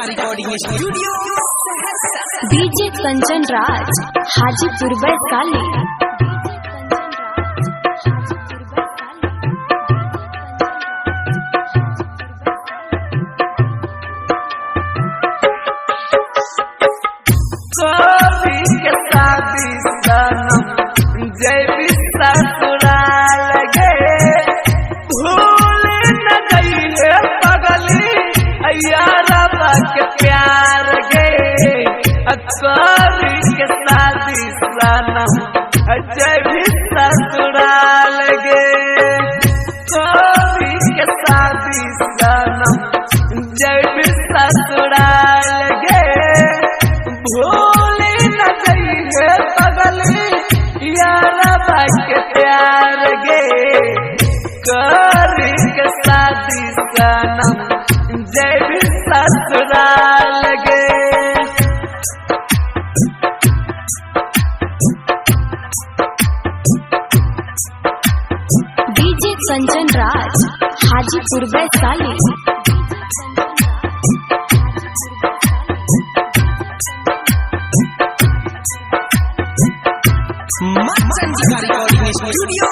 Recording studio DJ Kanchan Raj Hajipur Vaishali. के प्यार गे अकबरी के शादी सनम जय भी ससुराल गे कबरी के शादी सनम जय भी ससुराल गे भूले न जाइए पगली यारा के प्यार गे कबरी के शादी सनम जय भी ससुराल गे। DJ Kanchan Raj Hajipur Vaishali. Recording studio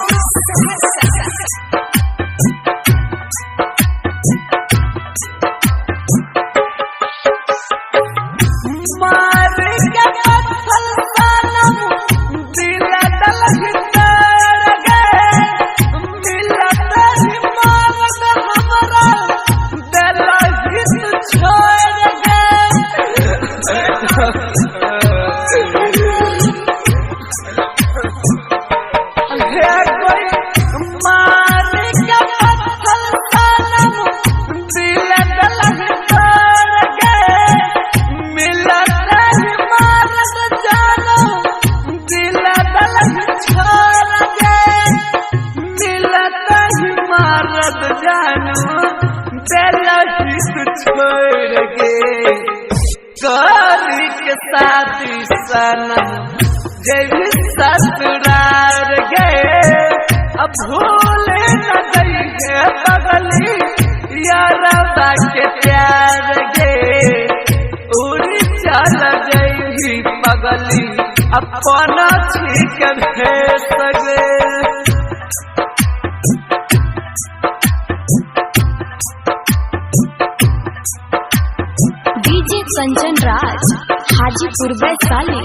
छोड़ गे करी के शादी सनम जय ससुराल गे अब भूले न जाइए पगली यारा के प्यार गे उड़ी चल गई पगली अपना छीक भेज गे। डीजे कंचन राज हाजीपुर वैशाली।